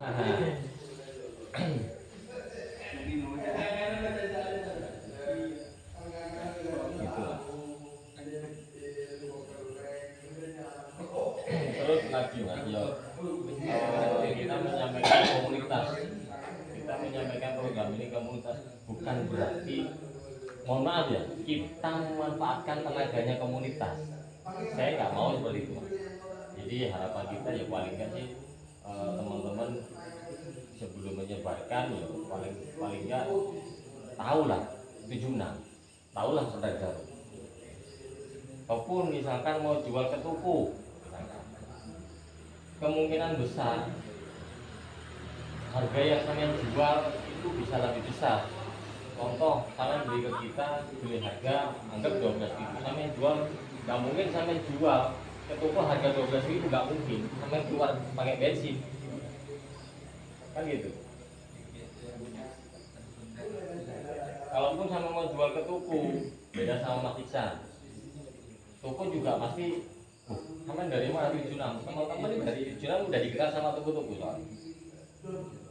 Terus lagi mas, kita menyampaikan komunitas, kita menyampaikan program ini komunitas bukan berarti, mohon maaf ya, kita memanfaatkan tenaganya komunitas. Saya nggak mau seperti itu mas. Jadi harapan kita ya paling nggak sih teman-teman sebelum menyebarkan ya paling nggak tahulah 76, tahulah Serdang Jarum. Ataupun misalkan mau jual ke toko, kemungkinan besar harga yang kalian jual itu bisa lebih besar. Contoh, kalian beli ke kita, beli harga anggap 12.000, kalian jual, nggak mungkin kalian jual ke toko harga 12.000, nggak mungkin, kalian keluar pakai bensin, kan gitu. Kalaupun sama mau jual ke toko, beda sama Mas Iksan. Toko juga pasti, kalian dari mana 76? Teman-teman ini dari 76 udah dikenal sama toko-toko soalnya.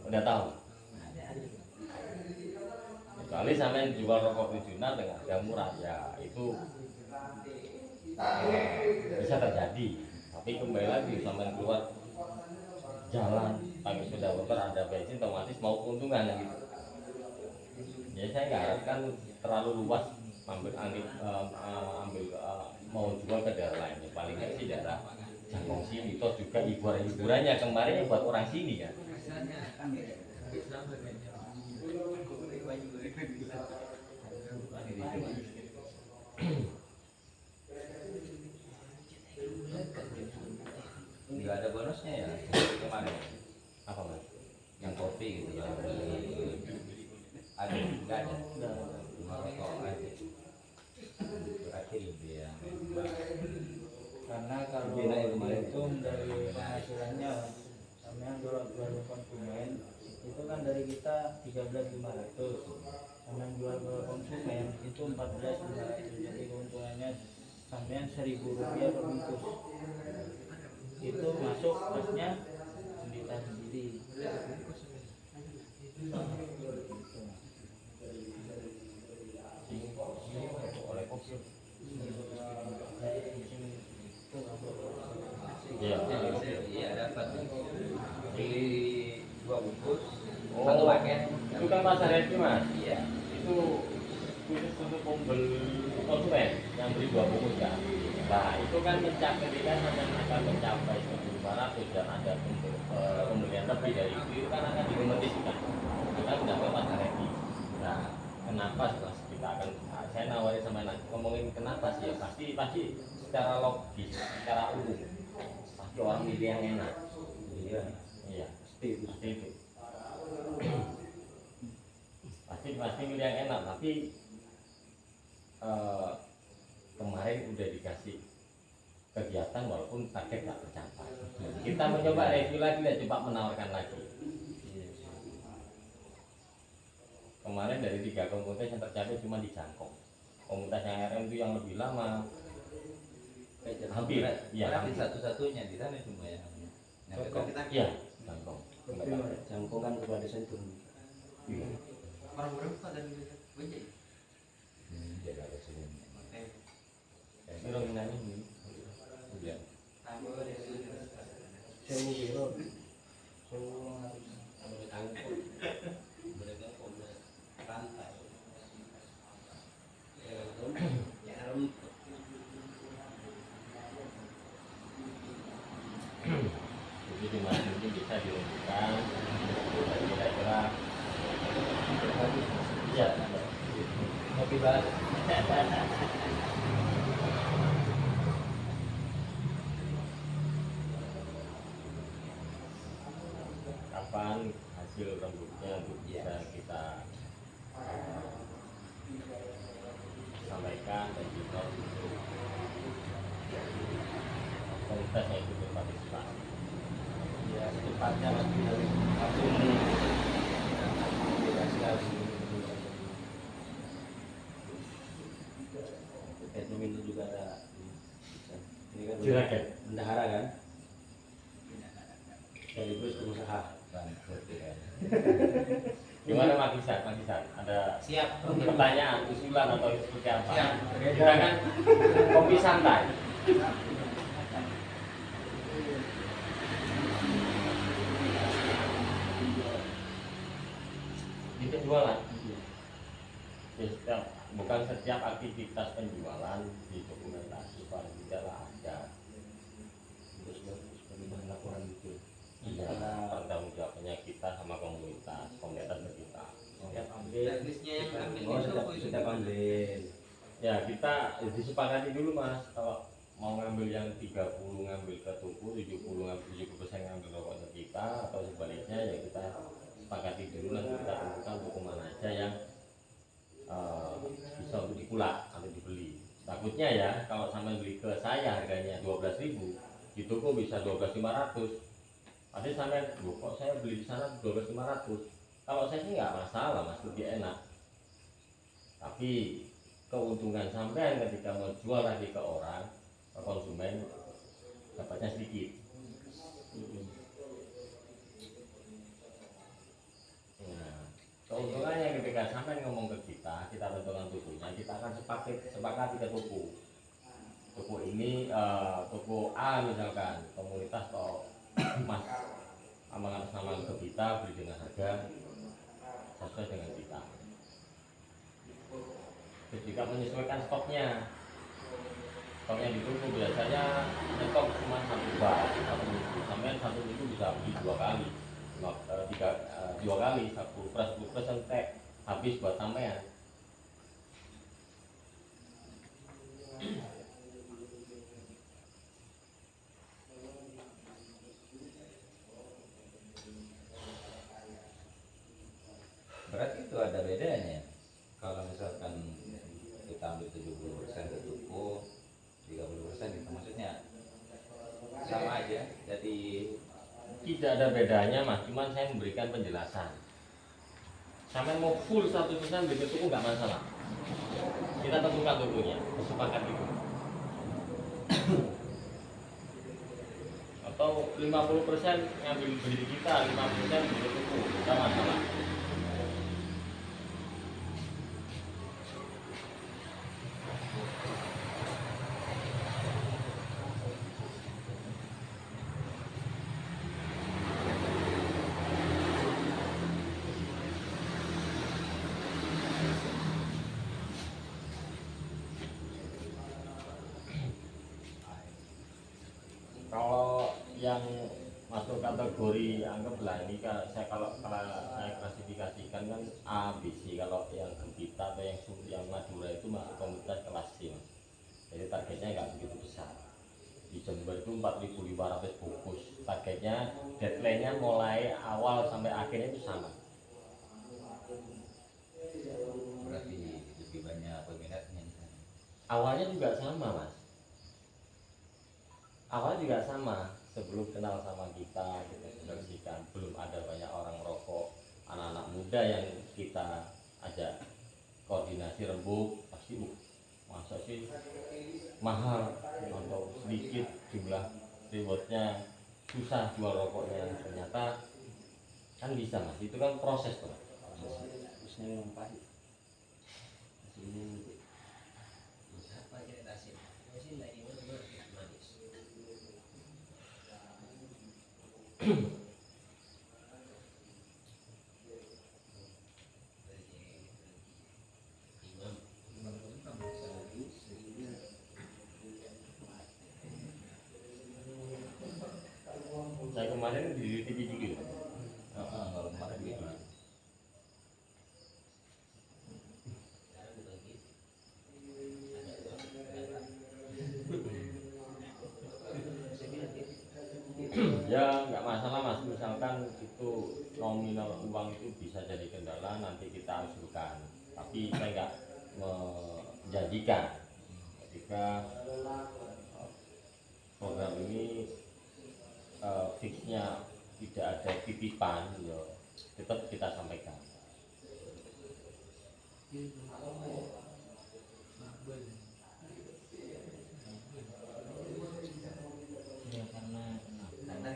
Udah tahu. Kecuali sampai jual rokok 76 dengan harga murah, ya itu bisa terjadi. Tapi kembali lagi sampai keluar jalan pakai sepeda motor ada bensin, otomatis mau keuntungan gitu. Ya saya nggak harapkan terlalu luas ambil mau jual ke daerah lain. Paling nggak sih daerah Jangkong sini, toh juga hiburannya kemarin buat orang sini kan. Nggak ada bonusnya ya kemarin. Apa mas? Yang kopi gitu ya. Ada nggak ada? Cuma rokok aja. Terakhir dia. Karena kalau itu dari penghasilannya sama yang jual konsumen itu kan dari kita 13.500, sama yang jual ke konsumen itu 14.500, jadi keuntungannya sampean Rp1.000 per bungkus. Itu masuk plusnya kita sendiri. Iya dapat. Beli 2 bungkus. Oh, Satu paket. Itu kan pasar itu mas. Iya. Itu khusus untuk pembeli konsumen yang beli 2 bungkus kan. Nah itu kan mencapai ketika sampai akan mencapai 1.500 dan ada pembelian lebih dari itu kan akan dikompetisikan. Kita mendapat pasar itu. Nah kenapa kita akan saya nawari sama nanti ngomongin kenapa sih ya pasti secara logis, secara umum pasti orang milih yang enak. Iya pasti itu pasti milih yang enak. Tapi kemarin udah dikasih kegiatan walaupun target nggak tercapai. Kita mencoba review lagi dan coba menawarkan lagi. Kemarin dari 3 komunitas yang tercapai cuma di Jangkong. Komunitas yang RM itu yang lebih lama. Hampir. Ya, hampir satu-satunya di sana cuma ya. Iya, Jangkong. Jangkong kan kepada sentuh. Iya. Orang-orang itu ada di Benjai. Jadi ada sini. Ini nominalnya ini. Iya. Sewu biro. Jadi cuma mungkin bisa dilakukan kira-kira ya kopi banget. Kapan hasil rembuknya untuk bisa kita sampaikan dan juga untuk komunitas yang ikut berpartisipasi. Ya secepatnya lagi harus itu juga ada. Ini kan Juragan bendahara kan, sekaligus pengusaha. Gimana Mas Isan? Mas Isan, ada Siap. pertanyaan, usulan atau seperti apa? Siap. Kita kan kopi santai. Itu jualan. Ya, bukan setiap aktivitas penjualan didokumentasi, paling tidaklah ada. Bagaimana laporan itu? Iya, tanggung jawabnya kita sama komunitas kita. Setiap ambil Teknisnya yang ambil Oh, itu apa itu? sudah ambil. Ya kita disepakati dulu Mas, kalau mau ngambil yang 30 ngambil ke toko, 70 ngambil 70% ngambil rokoknya kita, atau sebaliknya ya kita sepakati dulu, nanti kita tentukan toko mana aja yang bisa untuk dikulak atau dibeli. Takutnya ya kalau sampai beli ke saya harganya 12.000, di toko bisa 12.500. Nanti sampai, kok saya beli di sana 12.500. Kalau saya sih nggak masalah Mas, lebih enak. Tapi keuntungan sampean ketika mau jual lagi ke orang, ke konsumen, dapatnya sedikit. Nah, keuntungannya ketika sampean ngomong ke kita tentukan tujuannya, kita akan sepakati ke toko. Toko ini, toko A misalkan, komunitas atau Mas atas nama ke kita beli dengan harga sesuai dengan kita. Ketika menyesuaikan stoknya di toko biasanya stok cuma 1 bak, 1 minggu, sampai 1 minggu bisa beli 2 kali, 2 kali, 10% sampai habis buat sampean. Berarti itu ada bedanya. Kalau misalkan kita ambil 70% ke toko, 30% itu maksudnya sama aja. Jadi Tidak ada bedanya Mas, cuman saya memberikan penjelasan. Sampai mau full 100% beli ke toko nggak masalah. Kita tentukan tokonya, sepakat itu. Atau 50% ngambil beli di kita, 50% beli ke toko, nggak masalah. Kalau yang masuk kategori anggaplah ini saya kalau saya klasifikasikan kan A, B, C. Kalau yang kita atau yang Madura itu masuk komunitas kelas C Mas. Jadi targetnya nggak begitu besar. Di Jember itu 4.500 bungkus. Targetnya deadline-nya mulai awal sampai akhirnya itu sama. berarti lebih banyak peminatnya di sana. Awalnya juga sama Mas. Awal juga sama, sebelum kenal sama kita bersihkan, belum ada banyak orang merokok, anak-anak muda yang kita ajak koordinasi rembuk, pasti masa sih mahal atau sedikit jumlah rewardnya, susah jual rokoknya. Ternyata kan bisa Mas, itu kan proses tuh. Terusnya memang pahit. Hasilnya Saya kemarin di TV juga. kalau kemarin gitu. Ya nggak masalah Mas, misalkan itu nominal uang itu bisa jadi kendala, nanti kita usulkan, tapi saya nggak menjanjikan ketika program ini fixnya tidak ada titipan, ya tetap kita sampaikan. ya karena kan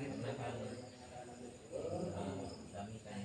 kami kan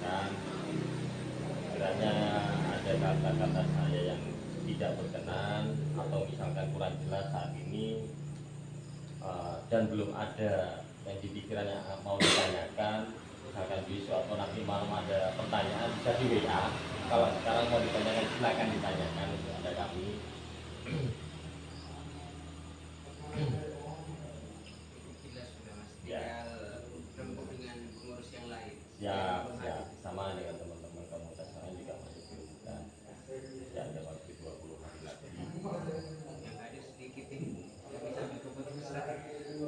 sampaikan, kiranya ada kata-kata saya yang tidak berkenan atau misalkan kurang jelas saat ini, dan belum ada yang di pikirannya mau ditanyakan, misalkan besok atau nanti malam ada pertanyaan bisa di WA. Kalau sekarang mau ditanyakan silakan ditanyakan kepada kami. Jelas sudah mas. Ya. Tinggal rembuk dengan pengurus yang lain. Ya, sama dengan teman-teman komunitas lain juga masih belum bisa. Ya ada waktu 20 hari lagi. Yang ada sedikit ini yang bisa berkeputusan. Ini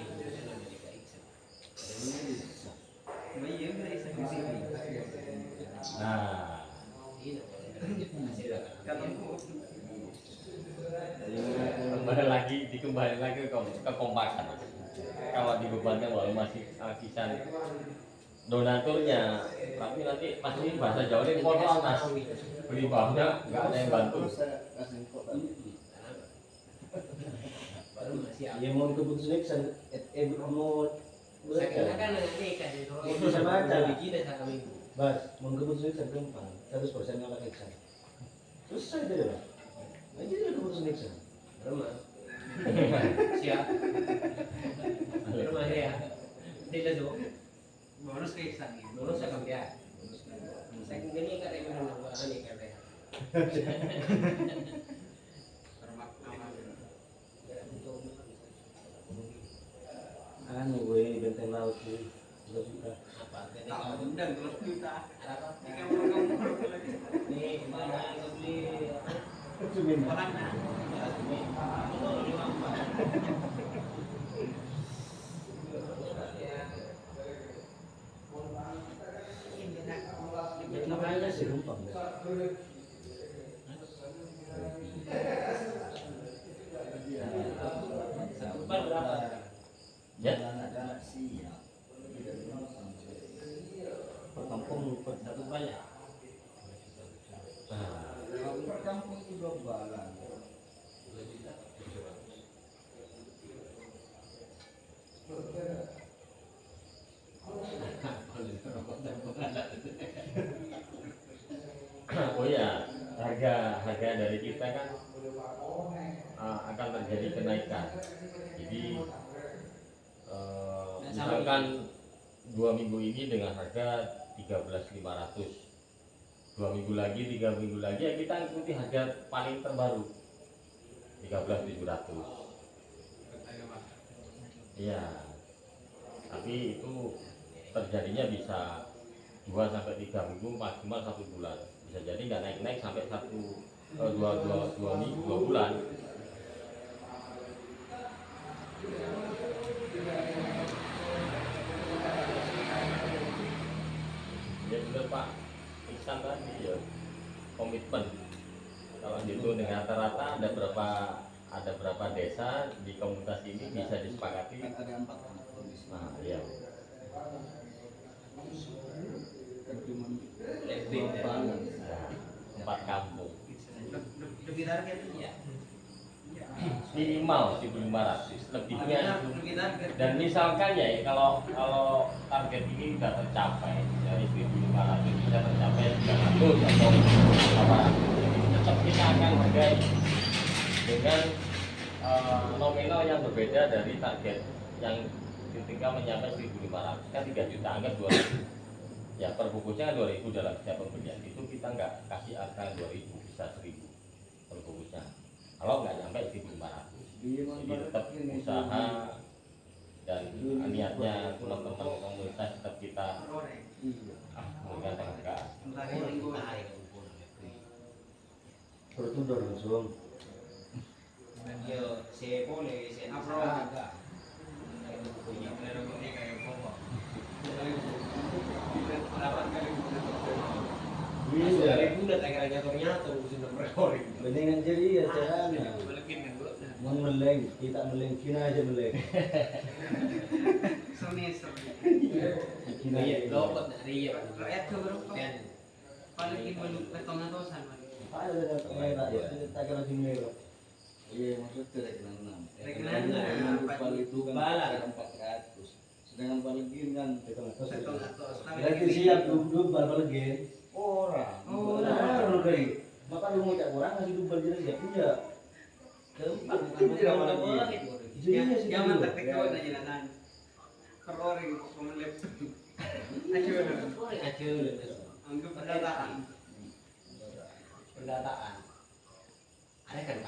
keputusan yang tidak iksan. Iya, nggak iksan di sini. Nah, kembali lagi ke kekompakan. Kalau dibebankan oleh masih kisan donaturnya, tapi nanti pasti bahasa Jawa ini potong mas, beli bahannya nggak ada yang bantu. Ya mau keputusan mau Seakan-akan nanti kan itu sama aja. biji dan sama minggu. Bas, mau keputusan gampang 100% nolak eksan. Selesai deh lah. Aja dia keputusan eksan. Rumah. Siap. Rumah ya. Tidak tuh. Bonus ke iksan nih. Bonus akan dia. Saya kembali ke rekening nomor ani kan ya. Termak nama. Anu gue benteng laut sih. 2 juta. Apa? Tak undang 2 juta. Apa? Kamu lagi. Nih, mana yang beli Cumin. orang nah. Namanya sih gampang. Satu ban berapa? ya. Per kampung per Satu ban ya? per kampung itu 2 balan. Oh ya, harga dari kita kan akan terjadi kenaikan. Jadi misalkan 2 minggu ini dengan harga 13.500, 2 minggu lagi, 3 minggu lagi ya kita ikuti harga paling terbaru 13.700. Iya, tapi itu terjadinya bisa 2 sampai 3 minggu, maksimal 1 bulan. Bisa jadi nggak naik-naik sampai 2 minggu, 2 bulan. Ya benar Pak Iksan tadi ya, komitmen. Kalau gitu dengan rata-rata ada berapa desa di komunitas ini bisa disepakati. Ada 4 kampung di sini. Nah, iya. Lebih dari Nah, 4 kampung. lebih target ya. Minimal 1.500, lebihnya itu. Lebih target. Dan misalkan ya kalau target ini sudah tercapai dari 1.500 bisa tercapai 300 atau apa, tetap kita akan hargai dengan nominal yang berbeda dari target yang ketika mencapai 1.500 kan 3 juta, anggap 2.000 ya, per bungkusnya 2.000 dalam setiap pembelian itu kita nggak kasih angka 2.000, bisa 1.000 per bungkusnya. Kalau nggak nyampe 1.500, jadi tetap usaha dan niatnya teman-teman komunitas tetap kita memberikan penghargaan. Bertundor langsung. Yo, se boleh, se agak. Punya plero ini kayak bobo. Iya. Bulan akhirnya ternyata urusin nomor recording. Mendingan jadi ya caranya. Balikin kan gua. Mau meleng, kita meleng, Cina aja meleng. Sony. Cina Iya, aja. dapat dari ya. Rakyat ke berapa? Balikin balik ke tengah tosan. Ada dengan merah ya, kita lagi merah. Iya maksudnya rek 66. Rek Karena 66, Dupal itu kan Dupal lah. sekitar 400. Sedangkan Palegin kan 700. Tapi Berarti siap Dupal Palegin. Orang. Orang kayak. Maka lu mau cak orang ngasih Dupal jelas siap punya. Keempat itu tidak malah dia. Jangan tertekuk aja nanan. Per orang pemelip. Acul. Anggap pendataan. Pendataan. Ada kan